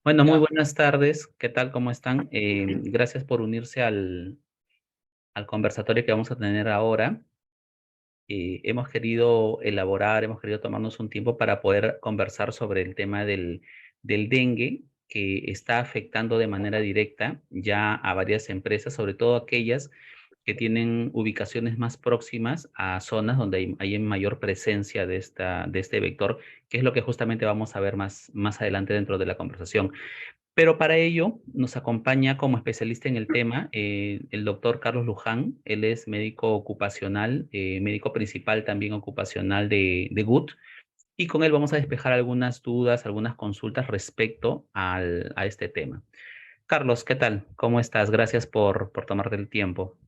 Bueno, muy Ya. buenas tardes. ¿Qué tal? ¿Cómo están? Gracias por unirse al conversatorio que vamos a tener ahora. Hemos querido tomarnos un tiempo para poder conversar sobre el tema del dengue, que está afectando de manera directa ya a varias empresas, sobre todo aquellas que tienen ubicaciones más próximas a zonas donde hay mayor presencia de este vector, que es lo que justamente vamos a ver más adelante dentro de la conversación. Pero para ello nos acompaña como especialista en el tema el doctor Carlos Luján. Él es médico ocupacional, médico principal también ocupacional de GUT, y con él vamos a despejar algunas dudas, algunas consultas respecto a este tema. Carlos, ¿qué tal? ¿Cómo estás? Gracias por tomarte el tiempo.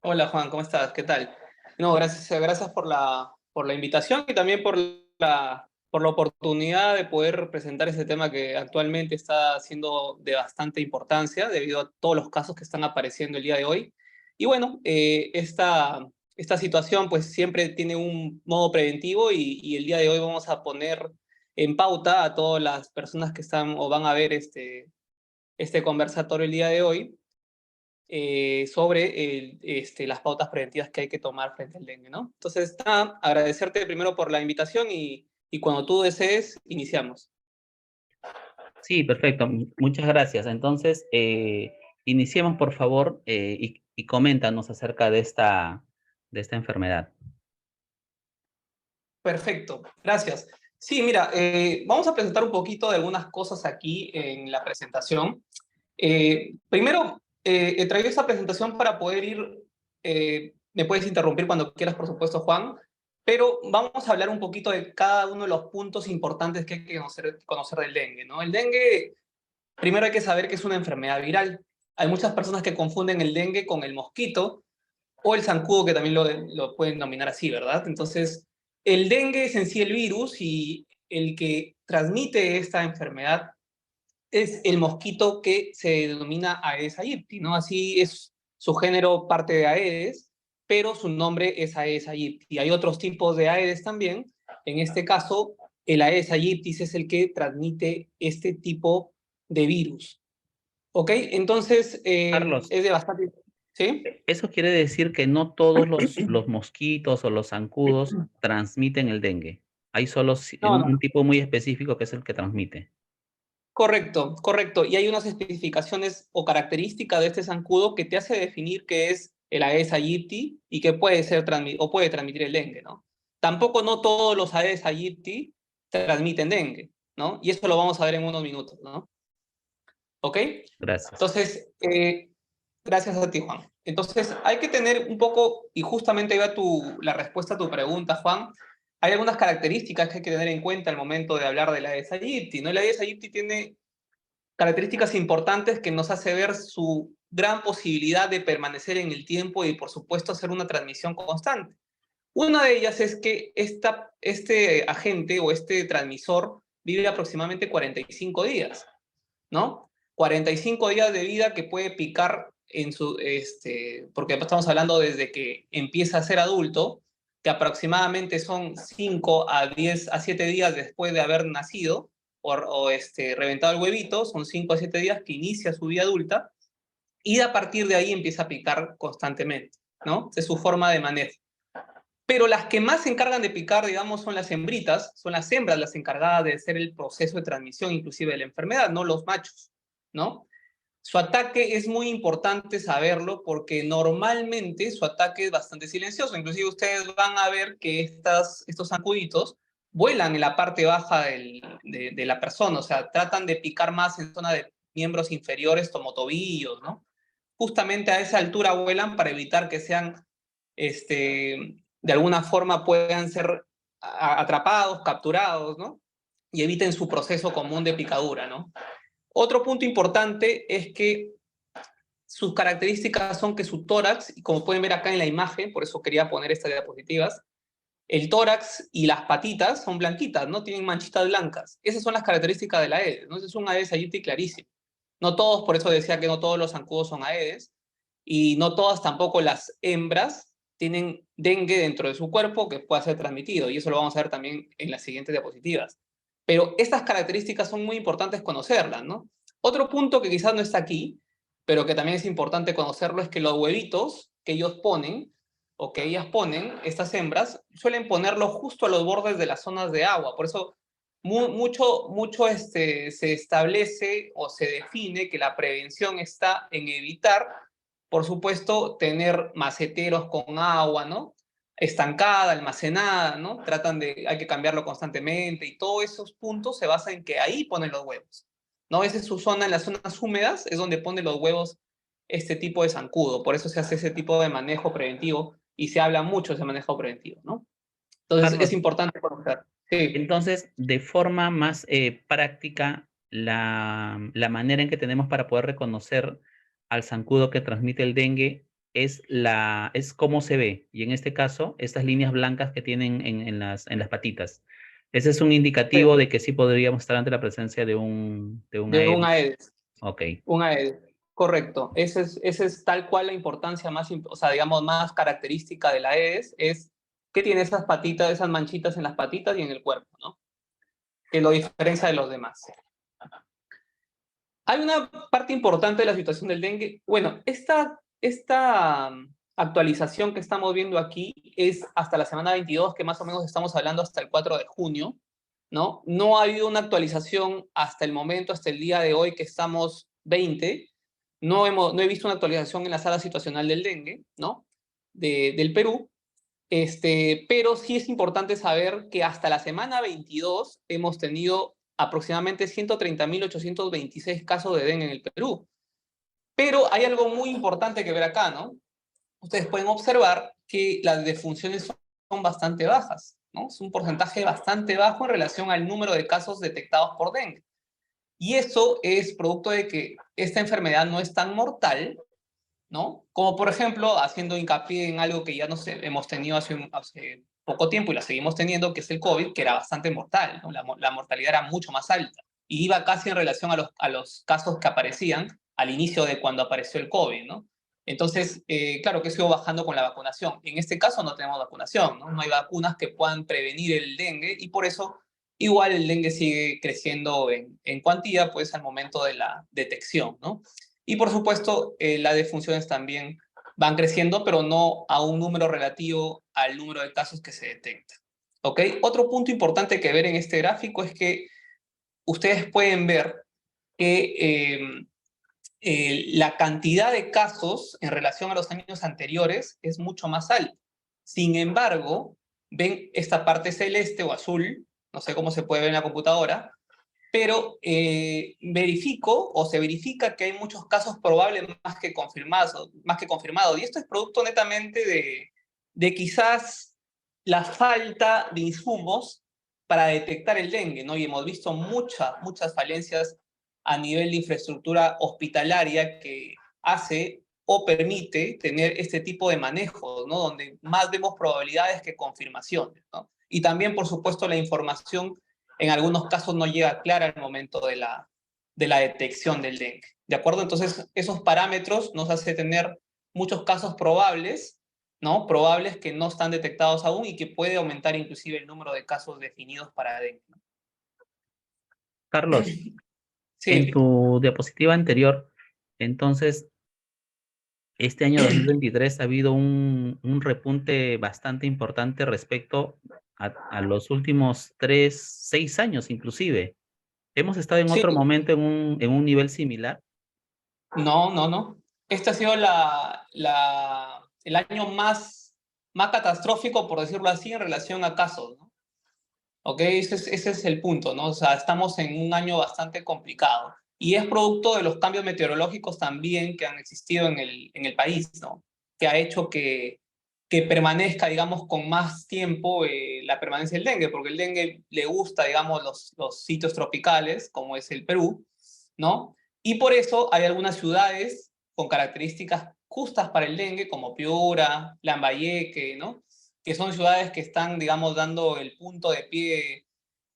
Hola Juan, ¿cómo estás? ¿Qué tal? No, gracias por la invitación y también por la oportunidad de poder presentar este tema que actualmente está siendo de bastante importancia debido a todos los casos que están apareciendo el día de hoy. Y bueno, esta situación pues siempre tiene un modo preventivo y el día de hoy vamos a poner en pauta a todas las personas que están o van a ver este conversatorio el día de hoy sobre las pautas preventivas que hay que tomar frente al dengue, ¿no? Entonces, nada, agradecerte primero por la invitación y cuando tú desees, iniciamos. Sí, perfecto. Muchas gracias. Entonces, iniciemos por favor y coméntanos acerca de esta enfermedad. Perfecto, gracias. Sí, mira, vamos a presentar un poquito de algunas cosas aquí en la presentación. Primero, he traído esta presentación para poder me puedes interrumpir cuando quieras, por supuesto, Juan, pero vamos a hablar un poquito de cada uno de los puntos importantes que hay que conocer del dengue, ¿no? El dengue, primero hay que saber que es una enfermedad viral. Hay muchas personas que confunden el dengue con el mosquito o el zancudo, que también lo pueden nominar así, ¿verdad? Entonces, el dengue es en sí el virus y el que transmite esta enfermedad es el mosquito que se denomina Aedes aegypti, ¿no? Así es su género, parte de Aedes, pero su nombre es Aedes aegypti. Hay otros tipos de Aedes también. En este caso, el Aedes aegypti es el que transmite este tipo de virus. ¿Ok? Entonces, Carlos, es de bastante... ¿Sí? eso quiere decir que no todos los mosquitos o los zancudos transmiten el dengue. Hay solo No, un no. tipo muy específico que es el que transmite. Correcto, correcto. Y hay unas especificaciones o características de este zancudo que te hace definir qué es el Aedes aegypti y que puede ser o puede transmitir el dengue, ¿no? Tampoco no todos los Aedes aegypti transmiten dengue, ¿no? Y eso lo vamos a ver en unos minutos, ¿no? ¿Ok? Gracias. Entonces, gracias a ti, Juan. Entonces, hay que tener un poco, y justamente ahí va la respuesta a tu pregunta, Juan. Hay algunas características que hay que tener en cuenta al momento de hablar del Aedes aegypti, ¿no? El Aedes aegypti tiene características importantes que nos hace ver su gran posibilidad de permanecer en el tiempo y, por supuesto, hacer una transmisión constante. Una de ellas es que este agente o este transmisor vive aproximadamente 45 días, ¿no? 45 días de vida que puede picar porque estamos hablando desde que empieza a ser adulto, que aproximadamente son 5 a 10 a 7 días después de haber nacido reventado el huevito, son 5 a 7 días que inicia su vida adulta y a partir de ahí empieza a picar constantemente, ¿no? Esa es su forma de manejo. Pero las que más se encargan de picar, digamos, son las hembritas, son las hembras las encargadas de hacer el proceso de transmisión inclusive de la enfermedad, no los machos, ¿no? Su ataque es muy importante saberlo porque normalmente su ataque es bastante silencioso. Inclusive ustedes van a ver que estos zancuditos vuelan en la parte baja de la persona, o sea, tratan de picar más en zona de miembros inferiores como tobillos, ¿no? Justamente a esa altura vuelan para evitar que sean, de alguna forma puedan ser atrapados, capturados, ¿no? Y eviten su proceso común de picadura, ¿no? Otro punto importante es que sus características son que su tórax, y como pueden ver acá en la imagen, por eso quería poner estas diapositivas, el tórax y las patitas son blanquitas, no tienen manchitas blancas. Esas son las características de la Aedes, ¿no? Ese es un Aedes aegypti clarísimo. No todos, por eso decía que no todos los zancudos son Aedes, y no todas tampoco las hembras tienen dengue dentro de su cuerpo que pueda ser transmitido, y eso lo vamos a ver también en las siguientes diapositivas. Pero estas características son muy importantes conocerlas, ¿no? Otro punto que quizás no está aquí, pero que también es importante conocerlo, es que los huevitos que ellos ponen, o que ellas ponen, estas hembras, suelen ponerlo justo a los bordes de las zonas de agua. Por eso mucho se establece o se define que la prevención está en evitar, por supuesto, tener maceteros con agua, ¿no? Estancada, almacenada, ¿no? Hay que cambiarlo constantemente y todos esos puntos se basan en que ahí ponen los huevos, ¿no? Esa es su zona, en las zonas húmedas es donde ponen los huevos este tipo de zancudo, por eso se hace ese tipo de manejo preventivo y se habla mucho de ese manejo preventivo, ¿no? Entonces es Carlos, importante conocer. Sí. entonces, de forma más práctica, la manera en que tenemos para poder reconocer al zancudo que transmite el dengue es cómo se ve. Y en este caso, estas líneas blancas que tienen en las patitas. Ese es un indicativo de que sí podríamos estar ante la presencia de un De un Aedes. Aedes. Ok. Un Aedes. Correcto. Ese es tal cual la importancia más, o sea, digamos, más característica de la Aedes, es que tiene esas patitas, esas manchitas en las patitas y en el cuerpo, ¿no? Que lo diferencia de los demás. Hay una parte importante de la situación del dengue. Bueno, esta actualización que estamos viendo aquí es hasta la semana 22, que más o menos estamos hablando hasta el 4 de junio, ¿no? No ha habido una actualización hasta el momento, hasta el día de hoy que estamos 20. No he visto una actualización en la sala situacional del dengue, ¿no? Del Perú. Pero sí es importante saber que hasta la semana 22 hemos tenido aproximadamente 130.826 casos de dengue en el Perú. Pero hay algo muy importante que ver acá, ¿no? Ustedes pueden observar que las defunciones son bastante bajas, ¿no? Es un porcentaje bastante bajo en relación al número de casos detectados por dengue. Y eso es producto de que esta enfermedad no es tan mortal, ¿no? Como por ejemplo, haciendo hincapié en algo que ya nos hemos tenido hace poco tiempo y la seguimos teniendo, que es el COVID, que era bastante mortal, ¿no? La mortalidad era mucho más alta y iba casi en relación a los casos que aparecían al inicio de cuando apareció el COVID, ¿no? Entonces, claro que eso iba bajando con la vacunación. En este caso no tenemos vacunación, ¿no? No hay vacunas que puedan prevenir el dengue y por eso igual el dengue sigue creciendo en cuantía, pues al momento de la detección, ¿no? Y por supuesto, las defunciones también van creciendo, pero no a un número relativo al número de casos que se detecta. ¿Ok? Otro punto importante que ver en este gráfico es que ustedes pueden ver que la cantidad de casos en relación a los años anteriores es mucho más alta. Sin embargo, ven esta parte celeste o azul, no sé cómo se puede ver en la computadora, pero verifico o se verifica que hay muchos casos probables más que confirmados. Y esto es producto netamente de quizás la falta de insumos para detectar el dengue, ¿no? Y hemos visto muchas falencias a nivel de infraestructura hospitalaria que hace o permite tener este tipo de manejos, ¿no? Donde más vemos probabilidades que confirmaciones, ¿no? Y también, por supuesto, la información en algunos casos no llega clara al momento de la detección del dengue. ¿De acuerdo? Entonces, esos parámetros nos hace tener muchos casos probables, ¿no? Probables que no están detectados aún y que puede aumentar inclusive el número de casos definidos para dengue. Carlos, en Sí, tu diapositiva anterior, entonces, este año 2023 ha habido un repunte bastante importante respecto a los últimos 6 años inclusive. ¿Hemos estado en sí, otro momento en un nivel similar? no, no, no. Este ha sido el año más catastrófico, por decirlo así, en relación a casos, ¿no? ¿Ok? Ese es el punto, ¿no? O sea, estamos en un año bastante complicado. Y es producto de los cambios meteorológicos también que han existido en el país, ¿no? Que ha hecho que permanezca, digamos, con más tiempo la permanencia del dengue, porque el dengue le gusta, digamos, los sitios tropicales, como es el Perú, ¿no? Y por eso hay algunas ciudades con características justas para el dengue, como Piura, Lambayeque, ¿no? Que son ciudades que están, digamos, dando el punto de pie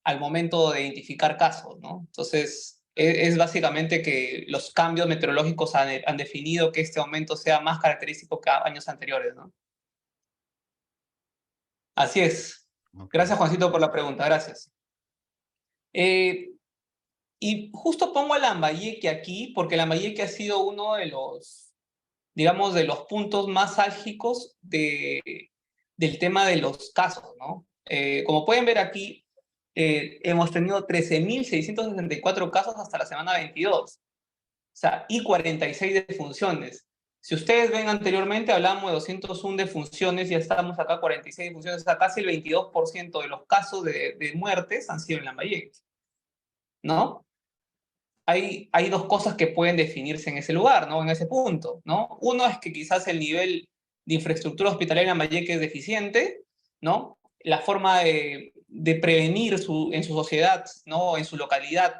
al momento de identificar casos, ¿no? Entonces, es básicamente que los cambios meteorológicos han definido que este aumento sea más característico que años anteriores, ¿no? Así es. Ok. Gracias, Juancito, por la pregunta. Gracias. Y justo pongo a Lambayeque aquí, porque Lambayeque ha sido uno de los, digamos, de los puntos más álgicos del tema de los casos, ¿no? Como pueden ver aquí, hemos tenido 13.664 casos hasta la semana 22, o sea, y 46 defunciones. Si ustedes ven anteriormente, hablamos de 201 defunciones, ya estamos acá 46 defunciones, o sea, casi el 22% de los casos de muertes han sido en Lambayeque, ¿no? Hay dos cosas que pueden definirse en ese lugar, ¿no? En ese punto, ¿no? Uno es que quizás el nivel de infraestructura hospitalaria en Lambayeque es deficiente, ¿no? La forma de prevenir en su sociedad, ¿no? En su localidad,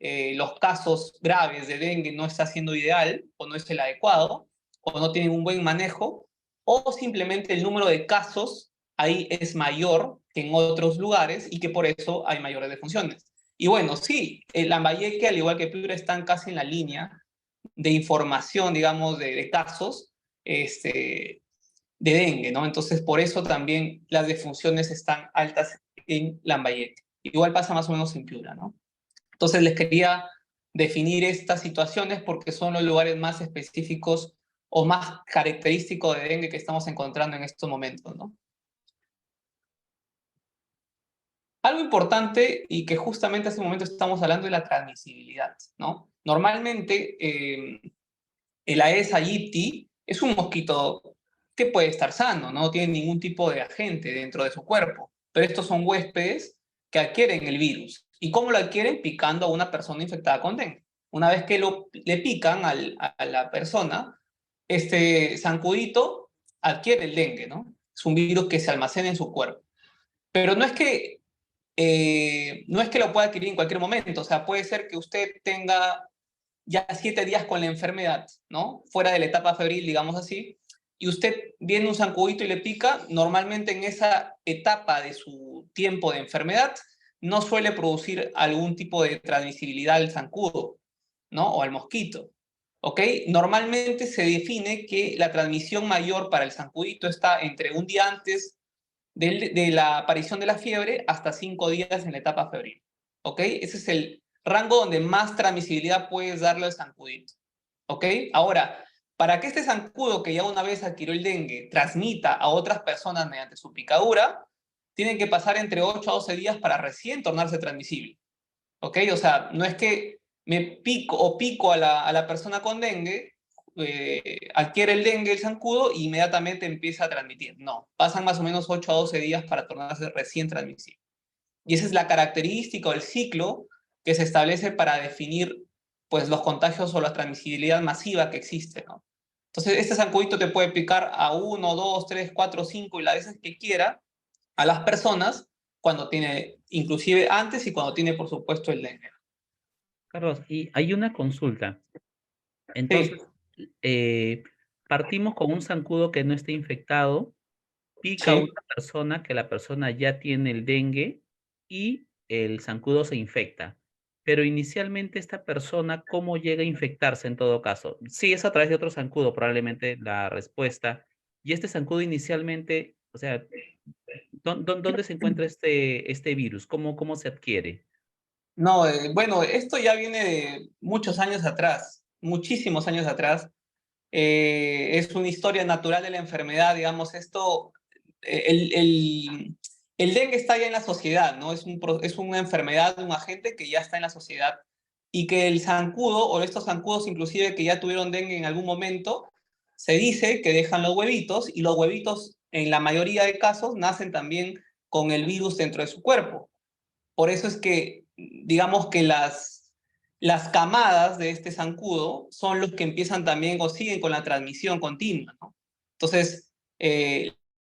los casos graves de dengue no está siendo ideal, o no es el adecuado, o no tienen un buen manejo, o simplemente el número de casos ahí es mayor que en otros lugares y que por eso hay mayores defunciones. Y bueno, sí, Lambayeque, al igual que Piura, están casi en la línea de información, digamos, de casos de dengue, ¿no? Entonces, por eso también las defunciones están altas en Lambayeque. Igual pasa más o menos en Piura, ¿no? Entonces, les quería definir estas situaciones porque son los lugares más específicos o más característicos de dengue que estamos encontrando en estos momentos, ¿no? Algo importante y que justamente hace un momento estamos hablando de la transmisibilidad, ¿no? Normalmente el Aedes aegypti es un mosquito que puede estar sano, no tiene ningún tipo de agente dentro de su cuerpo, pero estos son huéspedes que adquieren el virus. ¿Y cómo lo adquieren? Picando a una persona infectada con dengue. Una vez que le pican a la persona, este zancudito adquiere el dengue, ¿no? Es un virus que se almacena en su cuerpo. Pero no es que lo pueda adquirir en cualquier momento, o sea, puede ser que usted tenga ya 7 días con la enfermedad, ¿no? Fuera de la etapa febril, digamos así, y usted viene un zancudito y le pica, normalmente en esa etapa de su tiempo de enfermedad no suele producir algún tipo de transmisibilidad al zancudo, ¿no? O al mosquito, ¿ok? Normalmente se define que la transmisión mayor para el zancudito está entre un día antes de la aparición de la fiebre hasta 5 días en la etapa febril. ¿Ok? Ese es el rango donde más transmisibilidad puedes darle al zancudito. ¿Ok? Ahora, para que este zancudo que ya una vez adquirió el dengue transmita a otras personas mediante su picadura, tienen que pasar entre 8 a 12 días para recién tornarse transmisible. ¿Ok? O sea, no es que me pico o pico a la persona con dengue, adquiere el dengue, el zancudo, e inmediatamente empieza a transmitir. No, pasan más o menos 8 a 12 días para tornarse recién transmisible. Y esa es la característica o el ciclo que se establece para definir pues, los contagios o la transmisibilidad masiva que existe, ¿no? Entonces, este zancudito te puede picar a 1, 2, 3, 4, 5 y las veces que quiera a las personas cuando tiene, inclusive antes y cuando tiene, por supuesto, el dengue. Carlos, y hay una consulta. Sí, Entonces, eh, partimos con un zancudo que no esté infectado, pica a una sí. persona que la persona ya tiene el dengue y el zancudo se infecta. Pero inicialmente esta persona, ¿cómo llega a infectarse en todo caso? Sí, es a través de otro zancudo, probablemente la respuesta. Y este zancudo inicialmente, o sea, ¿dónde se encuentra este virus? ¿Cómo se adquiere? No, bueno, esto ya viene de muchos años atrás, muchísimos años atrás. Es una historia natural de la enfermedad, digamos, esto, el dengue está ya en la sociedad, ¿no? Es una enfermedad, un agente que ya está en la sociedad y que el zancudo o estos zancudos inclusive que ya tuvieron dengue en algún momento, se dice que dejan los huevitos y los huevitos en la mayoría de casos nacen también con el virus dentro de su cuerpo. Por eso es que, digamos que las camadas de este zancudo son los que empiezan también o siguen con la transmisión continua, ¿no? Entonces,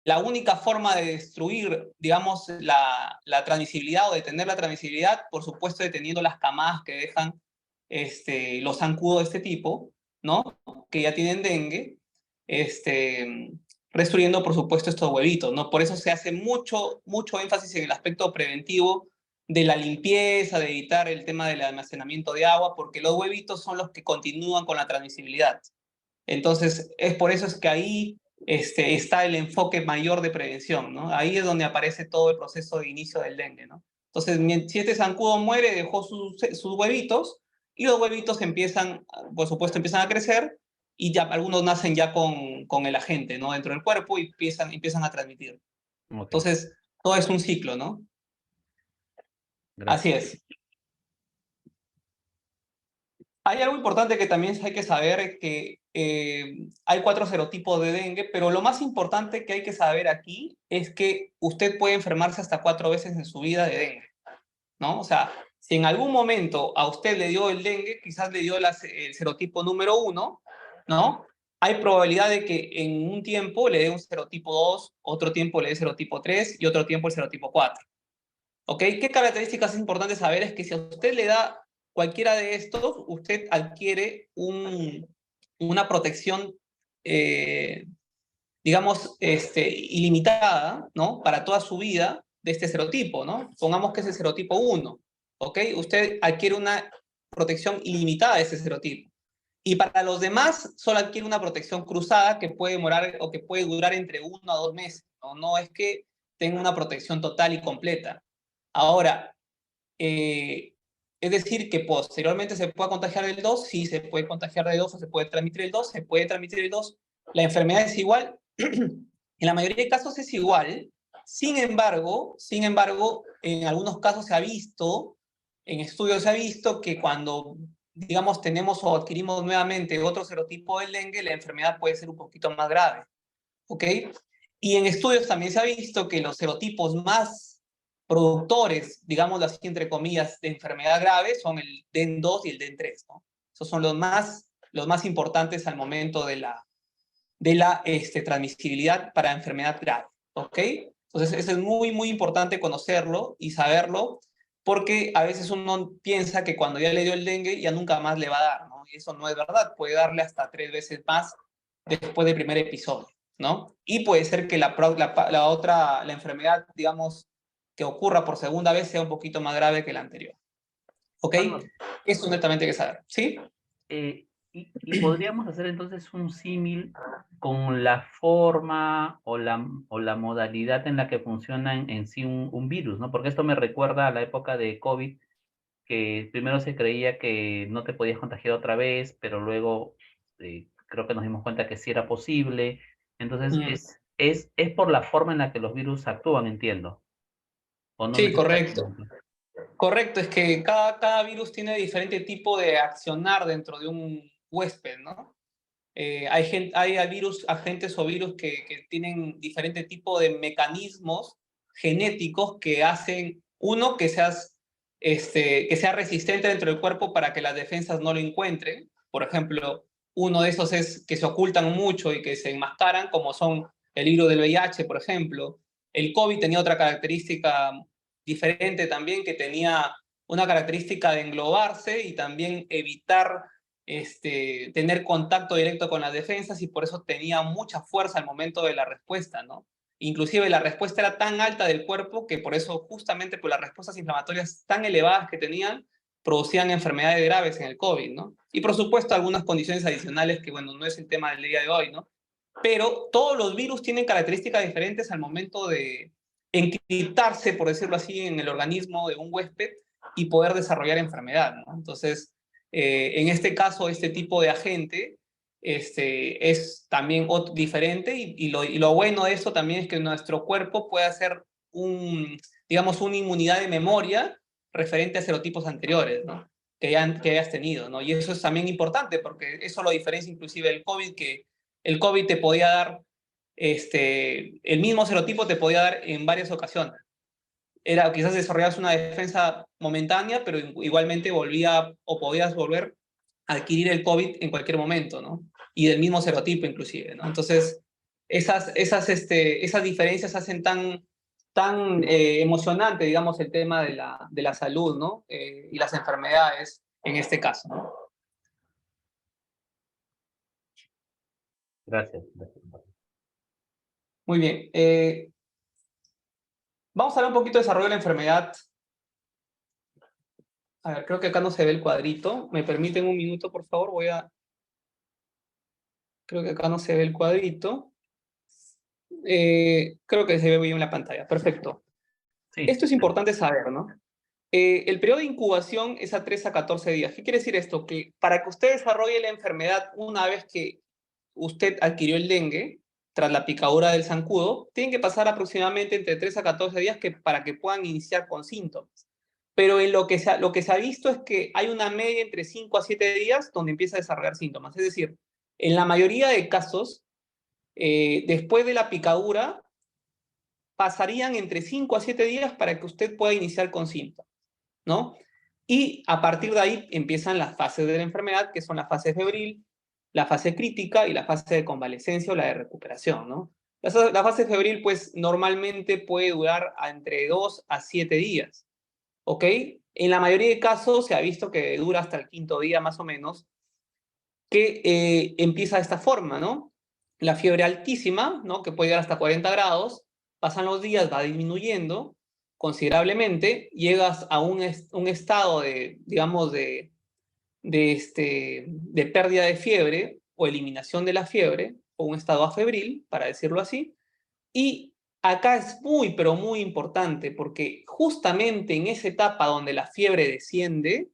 la única forma de destruir, digamos, la transmisibilidad o detener la transmisibilidad, por supuesto, deteniendo las camadas que dejan los zancudos de este tipo, ¿no? Que ya tienen dengue, este, destruyendo, por supuesto, estos huevitos, ¿no? Por eso se hace mucho, mucho énfasis en el aspecto preventivo de la limpieza, de evitar el tema del almacenamiento de agua, porque los huevitos son los que continúan con la transmisibilidad. Entonces, es por eso es que ahí está el enfoque mayor de prevención, ¿no? Ahí es donde aparece todo el proceso de inicio del dengue, ¿no? Entonces, si este zancudo muere, dejó sus huevitos, y los huevitos empiezan, por supuesto, empiezan a crecer, y ya algunos nacen ya con el agente, ¿no? Dentro del cuerpo y empiezan a transmitir. Ok, Entonces, todo es un ciclo, ¿no? Así gracias. es. Hay algo importante que también hay que saber, que hay 4 serotipos de dengue, pero lo más importante que hay que saber aquí es que usted puede enfermarse hasta 4 veces en su vida de dengue, ¿no? O sea, si en algún momento a usted le dio el dengue, quizás le dio el serotipo número 1, ¿no? Hay probabilidad de que en un tiempo le dé un serotipo 2, otro tiempo le dé serotipo 3 y otro tiempo el serotipo 4. ¿Ok? ¿Qué características es importante saber? Es que si a usted le da cualquiera de estos, usted adquiere una protección, eh, digamos, ilimitada, ¿no? Para toda su vida de este serotipo, ¿no? Pongamos que es el serotipo 1, ¿ok? Usted adquiere una protección ilimitada de ese serotipo. Y para los demás, solo adquiere una protección cruzada que puede demorar o que puede durar entre 1 a 2 meses, ¿no? No es que tenga una protección total y completa. Ahora, es decir, que posteriormente se pueda contagiar del 2, sí se puede contagiar del 2 o se puede transmitir el 2, se puede transmitir el 2. La enfermedad es igual, en la mayoría de casos es igual. Sin embargo, en algunos casos se ha visto, en estudios se ha visto que cuando, digamos, tenemos o adquirimos nuevamente otro serotipo del dengue, la enfermedad puede ser un poquito más grave, ¿ok? Y en estudios también se ha visto que los serotipos más productores, digámoslo así, entre comillas, de enfermedad grave son el DEN2 y el DEN3, ¿no? Esos son los más importantes al momento de la transmisibilidad para enfermedad grave, ¿ok? Entonces, eso es muy, muy importante conocerlo y saberlo, porque a veces uno piensa que cuando ya le dio el dengue ya nunca más le va a dar, ¿no? Y eso no es verdad, puede darle hasta 3 veces más después del primer episodio, ¿no? Y puede ser que la enfermedad, digamos, que ocurra por segunda vez sea un poquito más grave que la anterior, ¿ok? Carlos, Eso netamente hay que saber, ¿sí? y podríamos hacer entonces un símil con la forma o la modalidad en la que funciona en sí un virus, ¿no? Porque esto me recuerda a la época de COVID, que primero se creía que no te podías contagiar otra vez, pero luego creo que nos dimos cuenta que sí era posible. Entonces, Mm. es por la forma en la que los virus actúan, entiendo, o no Sí, correcto. necesariamente. Correcto, es que cada virus tiene diferente tipo de accionar dentro de un huésped, ¿no? Hay virus, agentes o virus que tienen diferente tipo de mecanismos genéticos que hacen, uno, que sea resistente dentro del cuerpo para que las defensas no lo encuentren. Por ejemplo, uno de esos es que se ocultan mucho y que se enmascaran, como son el virus del VIH, por ejemplo. El COVID tenía otra característica diferente también, que tenía una característica de englobarse y también evitar tener contacto directo con las defensas, y por eso tenía mucha fuerza al momento de la respuesta, ¿no? Inclusive la respuesta era tan alta del cuerpo que por eso, justamente por las respuestas inflamatorias tan elevadas que tenían, producían enfermedades graves en el COVID, ¿no? Y por supuesto algunas condiciones adicionales que, bueno, no es el tema del día de hoy, ¿no? Pero todos los virus tienen características diferentes al momento de encriptarse, por decirlo así, en el organismo de un huésped y poder desarrollar enfermedad, ¿no? Entonces, en este caso, este tipo de agente es también diferente, y lo bueno de esto también es que nuestro cuerpo puede hacer digamos, una inmunidad de memoria referente a serotipos anteriores, ¿no? Que hayas tenido, ¿no? Y eso es también importante porque eso lo diferencia inclusive del COVID, que el COVID te podía dar, el mismo serotipo te podía dar en varias ocasiones. Quizás desarrollabas una defensa momentánea, pero igualmente podías volver a adquirir el COVID en cualquier momento, ¿no? Y del mismo serotipo inclusive, ¿no? Entonces, esas diferencias hacen tan emocionante, digamos, el tema de la salud, ¿no? Y las enfermedades en este caso, ¿no? Gracias. Gracias. Muy bien. Vamos a hablar un poquito de desarrollo de la enfermedad. A ver, creo que acá no se ve el cuadrito. ¿Me permiten un minuto, por favor? Creo que acá no se ve el cuadrito. Creo que se ve bien en la pantalla. Perfecto. Sí, Esto es importante saber, ¿no? El periodo de incubación es a 3 a 14 días. ¿Qué quiere decir esto? Que para que usted desarrolle la enfermedad una vez que usted adquirió el dengue, tras la picadura del zancudo, tienen que pasar aproximadamente entre 3 a 14 días para que puedan iniciar con síntomas. Pero en lo que se ha visto es que hay una media entre 5 a 7 días donde empieza a desarrollar síntomas. Es decir, en la mayoría de casos, después de la picadura, pasarían entre 5 a 7 días para que usted pueda iniciar con síntomas, ¿no? Y a partir de ahí empiezan las fases de la enfermedad, que son la fase febril, la fase crítica y la fase de convalecencia o la de recuperación, ¿no? La fase febril, pues, normalmente puede durar entre 2 a 7 días, ¿ok? En la mayoría de casos se ha visto que dura hasta el quinto día, más o menos, que empieza de esta forma, ¿no? La fiebre altísima, ¿no? Que puede llegar hasta 40 grados, pasan los días, va disminuyendo considerablemente, llegas a un estado de, digamos, de pérdida de fiebre o eliminación de la fiebre, o un estado afebril, para decirlo así, y acá es muy, pero muy importante, porque justamente en esa etapa donde la fiebre desciende,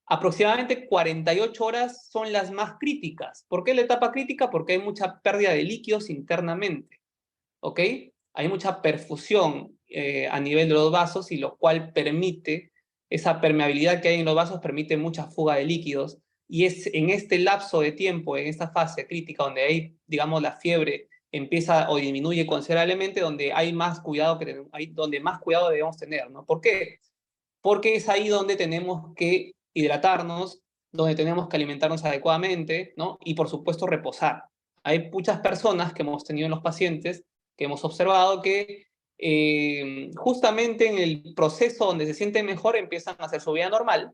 aproximadamente 48 horas son las más críticas. ¿Por qué la etapa crítica? Porque hay mucha pérdida de líquidos internamente, ¿ok? Hay mucha perfusión a nivel de los vasos y lo cual permite, esa permeabilidad que hay en los vasos permite mucha fuga de líquidos y es en este lapso de tiempo, en esta fase crítica donde hay, digamos, la fiebre empieza o disminuye considerablemente, donde hay más cuidado, donde más cuidado debemos tener, ¿no? ¿Por qué? Porque es ahí donde tenemos que hidratarnos, donde tenemos que alimentarnos adecuadamente, ¿no? Y por supuesto reposar. Hay muchas personas que hemos tenido en los pacientes que hemos observado que justamente en el proceso donde se sienten mejor empiezan a hacer su vida normal,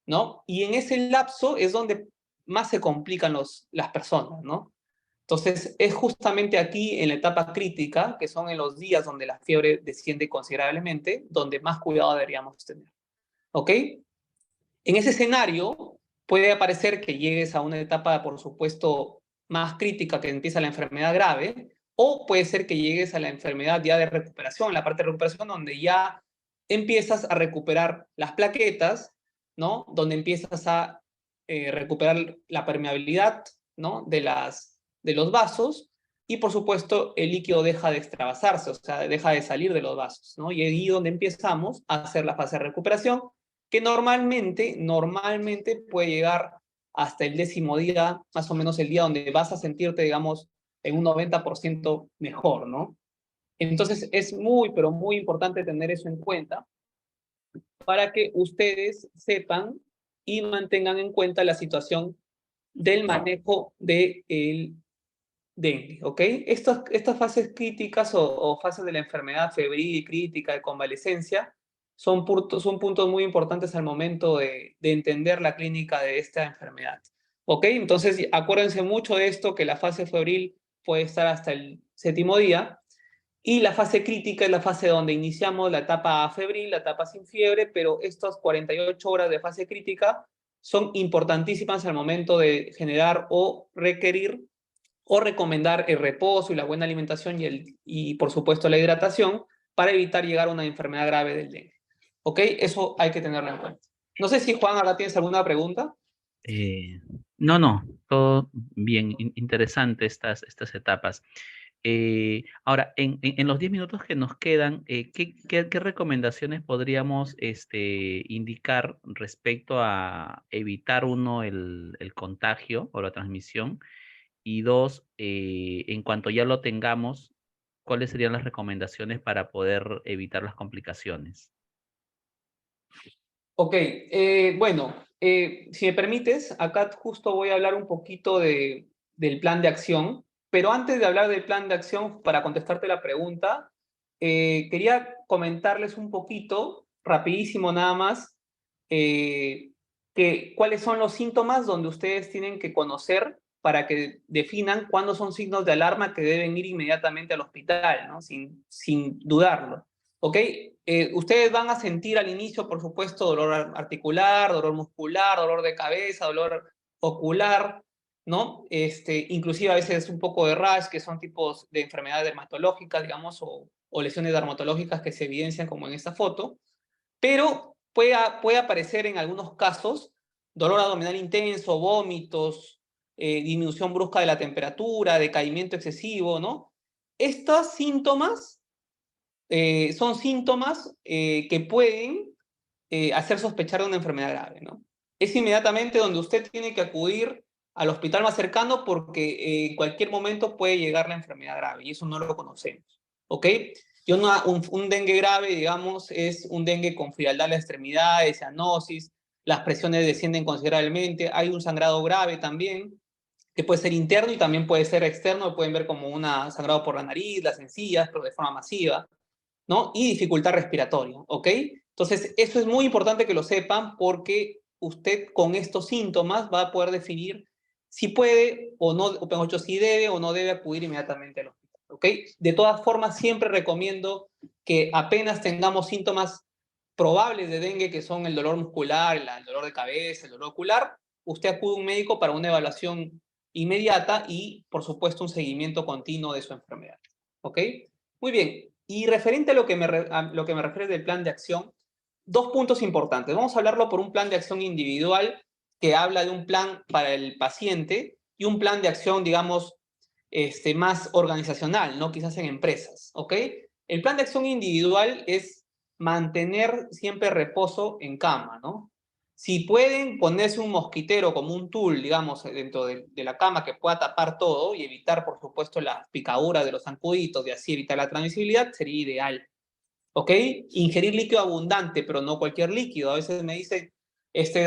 ¿no? Y en ese lapso es donde más se complican las personas, ¿no? Entonces, es justamente aquí en la etapa crítica, que son en los días donde la fiebre desciende considerablemente, donde más cuidado deberíamos tener. ¿Ok? En ese escenario puede aparecer que llegues a una etapa, por supuesto, más crítica, que empieza la enfermedad grave, o puede ser que llegues a la enfermedad ya de recuperación, la parte de recuperación donde ya empiezas a recuperar las plaquetas, ¿no? Donde empiezas a recuperar la permeabilidad, ¿no? De los vasos y, por supuesto, el líquido deja de extravasarse, o sea, deja de salir de los vasos, ¿no? Y ahí donde empezamos a hacer la fase de recuperación, que normalmente puede llegar hasta el 10.º día, más o menos el día donde vas a sentirte, digamos, en un 90% mejor, ¿no? Entonces es muy, pero muy importante tener eso en cuenta para que ustedes sepan y mantengan en cuenta la situación del manejo del dengue, ¿ok? Estas fases críticas o fases de la enfermedad febril, crítica, de convalecencia, son puntos muy importantes al momento de entender la clínica de esta enfermedad, ¿ok? Entonces, acuérdense mucho de esto, que la fase febril puede estar hasta el 7.º día, y la fase crítica es la fase donde iniciamos la etapa febril, la etapa sin fiebre, pero estas 48 horas de fase crítica son importantísimas al momento de generar o requerir o recomendar el reposo y la buena alimentación y por supuesto la hidratación para evitar llegar a una enfermedad grave del dengue. ¿Ok? Eso hay que tenerlo en cuenta. No sé si Juan, ahora tienes alguna pregunta. Eh, no, no, todo bien, interesante estas etapas. Ahora, en los 10 minutos que nos quedan, ¿qué recomendaciones podríamos indicar respecto a evitar, uno, el contagio o la transmisión? Y dos, en cuanto ya lo tengamos, ¿cuáles serían las recomendaciones para poder evitar las complicaciones? Ok, bueno, si me permites, acá justo voy a hablar un poquito del plan de acción, pero antes de hablar del plan de acción, para contestarte la pregunta, quería comentarles un poquito, rapidísimo nada más, eh, cuáles son los síntomas donde ustedes tienen que conocer para que definan cuándo son signos de alarma que deben ir inmediatamente al hospital, ¿no? Sin dudarlo. ¿Ok? Ustedes van a sentir al inicio, por supuesto, dolor articular, dolor muscular, dolor de cabeza, dolor ocular, ¿no? Inclusive a veces un poco de rash, que son tipos de enfermedades dermatológicas, digamos, o lesiones dermatológicas que se evidencian como en esta foto. Pero puede aparecer en algunos casos dolor abdominal intenso, vómitos, disminución brusca de la temperatura, decaimiento excesivo, ¿no? Estos síntomas son síntomas que pueden hacer sospechar de una enfermedad grave, ¿no? Es inmediatamente donde usted tiene que acudir al hospital más cercano porque en cualquier momento puede llegar la enfermedad grave y eso no lo conocemos, ¿ok? Y un dengue grave, digamos, es un dengue con frialdad en las extremidades, cianosis, las presiones descienden considerablemente, hay un sangrado grave también, que puede ser interno y también puede ser externo, lo pueden ver como un sangrado por la nariz, las encías, pero de forma masiva, ¿no? Y dificultad respiratoria, ¿ok? Entonces, eso es muy importante que lo sepan porque usted con estos síntomas va a poder definir si puede o no, o mejor dicho, si debe o no debe acudir inmediatamente al hospital, ¿ok? De todas formas, siempre recomiendo que apenas tengamos síntomas probables de dengue, que son el dolor muscular, el dolor de cabeza, el dolor ocular, usted acude a un médico para una evaluación inmediata y, por supuesto, un seguimiento continuo de su enfermedad, ¿ok? Muy bien, y referente a lo que me refiere del plan de acción, dos puntos importantes. Vamos a hablarlo por un plan de acción individual que habla de un plan para el paciente y un plan de acción, digamos, más organizacional, ¿no? Quizás en empresas, ¿ok? El plan de acción individual es mantener siempre reposo en cama, ¿no? Si pueden ponerse un mosquitero como un tul, digamos, dentro de la cama que pueda tapar todo y evitar, por supuesto, las picaduras de los zancuditos y así evitar la transmisibilidad, sería ideal. ¿Ok? Ingerir líquido abundante, pero no cualquier líquido. A veces me dicen,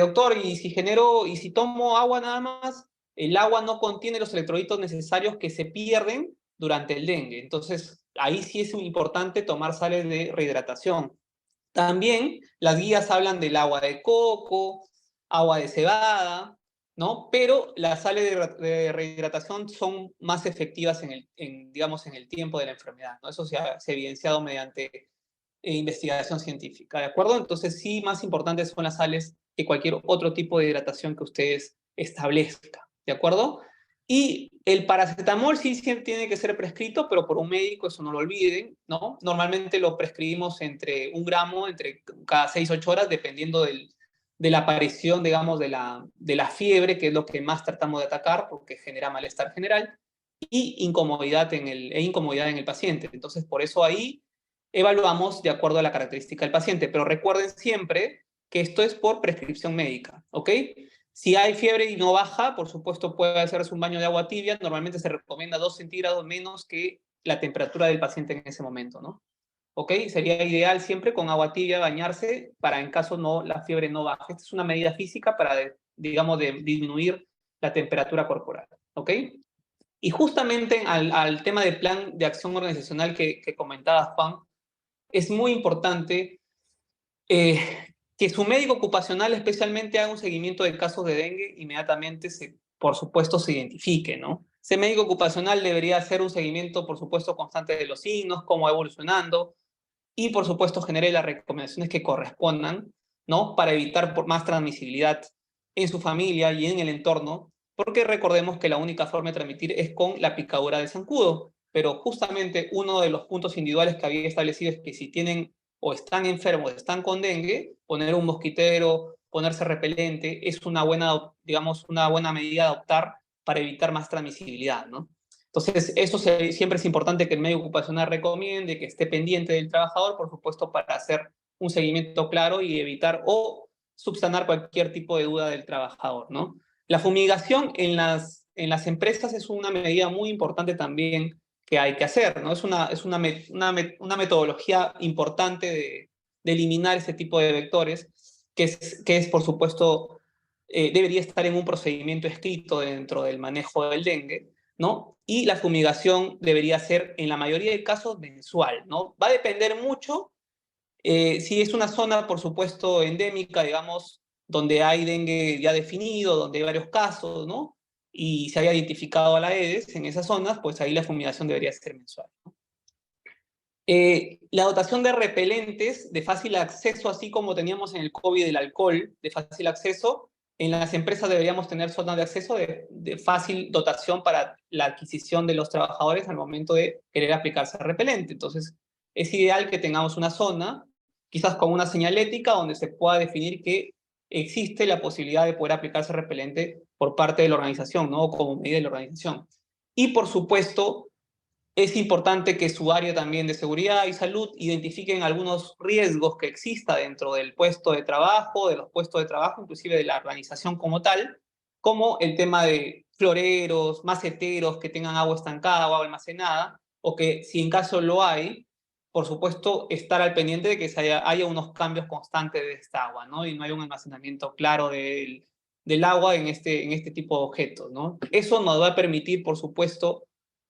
doctor, y si tomo agua nada más, el agua no contiene los electrolitos necesarios que se pierden durante el dengue. Entonces, ahí sí es muy importante tomar sales de rehidratación. También las guías hablan del agua de coco, agua de cebada, ¿no? Pero las sales de rehidratación son más efectivas digamos, en el tiempo de la enfermedad, ¿no? Eso se ha evidenciado mediante investigación científica, ¿de acuerdo? Entonces sí, más importantes son las sales que cualquier otro tipo de hidratación que ustedes establezcan, ¿de acuerdo? Y el paracetamol sí tiene que ser prescrito, pero por un médico, eso no lo olviden, ¿no? Normalmente lo prescribimos entre 1 gramo, entre cada 6, 8 horas, dependiendo de la aparición, digamos, de la fiebre, que es lo que más tratamos de atacar, porque genera malestar general, y incomodidad incomodidad en el paciente. Entonces, por eso ahí evaluamos de acuerdo a la característica del paciente, pero recuerden siempre que esto es por prescripción médica, ¿ok? Si hay fiebre y no baja, por supuesto puede hacerse un baño de agua tibia, normalmente se recomienda 2 centígrados menos que la temperatura del paciente en ese momento, ¿no? ¿Ok? Sería ideal siempre con agua tibia bañarse para en caso la fiebre no baje. Esta es una medida física para, digamos, disminuir la temperatura corporal, ¿ok? Y justamente al tema del plan de acción organizacional que comentaba Juan, es muy importante que su médico ocupacional especialmente haga un seguimiento de casos de dengue, inmediatamente, por supuesto, se identifique, ¿no? Ese médico ocupacional debería hacer un seguimiento, por supuesto, constante de los signos, cómo va evolucionando, y, por supuesto, genere las recomendaciones que correspondan, ¿no? Para evitar más transmisibilidad en su familia y en el entorno, porque recordemos que la única forma de transmitir es con la picadura del zancudo, pero justamente uno de los puntos individuales que había establecido es que si tienen o están enfermos, están con dengue, poner un mosquitero, ponerse repelente, es una buena, digamos, una buena medida a adoptar para evitar más transmisibilidad, ¿no? Entonces, eso siempre es importante que el medio ocupacional recomiende, que esté pendiente del trabajador, por supuesto, para hacer un seguimiento claro y evitar o subsanar cualquier tipo de duda del trabajador, ¿no? La fumigación en las empresas es una medida muy importante también que hay que hacer, ¿no? Es una metodología importante de eliminar ese tipo de vectores, que es por supuesto, debería estar en un procedimiento escrito dentro del manejo del dengue, ¿no? Y la fumigación debería ser, en la mayoría de casos, mensual, ¿no? Va a depender mucho si es una zona, por supuesto, endémica, digamos, donde hay dengue ya definido, donde hay varios casos, ¿no? Y se haya identificado a la Aedes en esas zonas, pues ahí la fumigación debería ser mensual, ¿no? La dotación de repelentes de fácil acceso, así como teníamos en el COVID el alcohol de fácil acceso, en las empresas deberíamos tener zonas de acceso de fácil dotación para la adquisición de los trabajadores al momento de querer aplicarse repelente. Entonces, es ideal que tengamos una zona quizás con una señalética donde se pueda definir que existe la posibilidad de poder aplicarse repelente por parte de la organización, ¿no? Como medida de la organización. Y por supuesto, es importante que su área también de seguridad y salud identifiquen algunos riesgos que exista dentro del puesto de trabajo, de los puestos de trabajo, inclusive de la organización como tal, como el tema de floreros, maceteros que tengan agua estancada o agua almacenada, o que si en caso lo hay, por supuesto, estar al pendiente de que haya unos cambios constantes de esta agua, ¿no? Y no haya un almacenamiento claro del agua en este tipo de objetos, ¿no? Eso nos va a permitir, por supuesto,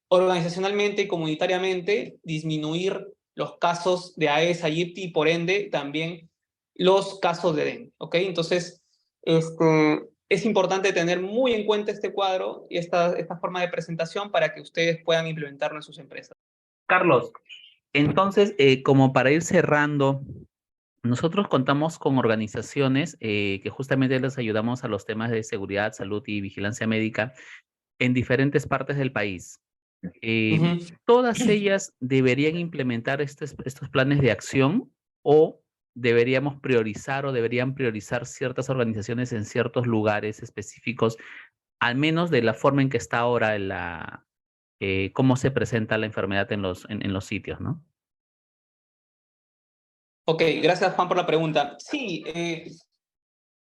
organizacionalmente y comunitariamente disminuir los casos de AES, aegypti y por ende también los casos de dengue, ¿ok? Entonces, es importante tener muy en cuenta este cuadro y esta forma de presentación para que ustedes puedan implementarlo en sus empresas. Carlos, entonces, como para ir cerrando, nosotros contamos con organizaciones que justamente les ayudamos a los temas de seguridad, salud y vigilancia médica en diferentes partes del país. Ujú. ¿Todas ellas deberían implementar estos planes de acción o deberíamos priorizar o deberían priorizar ciertas organizaciones en ciertos lugares específicos, al menos de la forma en que está ahora cómo se presenta la enfermedad en los sitios, ¿no? Ok, gracias Juan por la pregunta. Sí,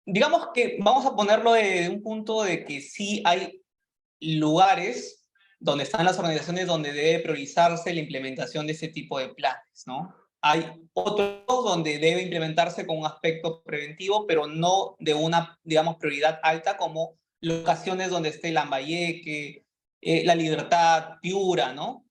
digamos que vamos a ponerlo de un punto de que sí hay lugares donde están las organizaciones donde debe priorizarse la implementación de ese tipo de planes, ¿no? Hay otros donde debe implementarse con un aspecto preventivo, pero no de una, digamos, prioridad alta como locaciones donde esté Lambayeque, La Libertad, Piura, ¿no?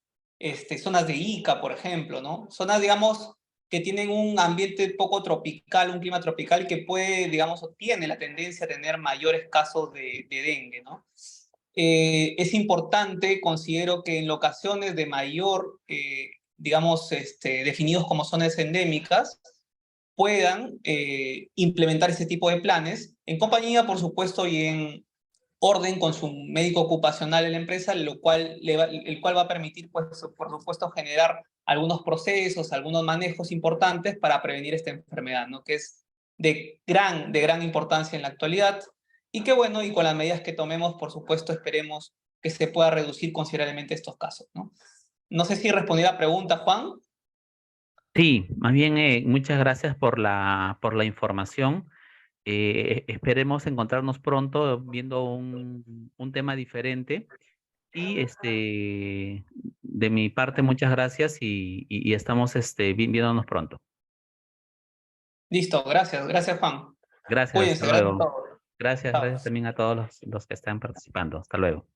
Zonas de Ica, por ejemplo, ¿no? Zonas, digamos, que tienen un ambiente poco tropical, un clima tropical que puede, digamos, o tiene la tendencia a tener mayores casos de dengue, ¿no? Es importante, considero que en locaciones de mayor, digamos, definidos como zonas endémicas, puedan implementar ese tipo de planes, en compañía, por supuesto, y en orden con su médico ocupacional en la empresa, el cual va a permitir, pues, por supuesto, generar algunos procesos, algunos manejos importantes para prevenir esta enfermedad, ¿no? Que es de gran importancia en la actualidad y que, bueno, y con las medidas que tomemos, por supuesto, esperemos que se pueda reducir considerablemente estos casos, ¿no? No sé si respondí a la pregunta, Juan. Sí, más bien muchas gracias por la información. Esperemos encontrarnos pronto viendo un tema diferente. Y de mi parte, muchas gracias y estamos viéndonos pronto. Listo, gracias, gracias, Juan. Gracias, hasta Cuídense, gracias a luego. todos. Gracias, Chao. gracias también a todos los que están participando. Hasta luego.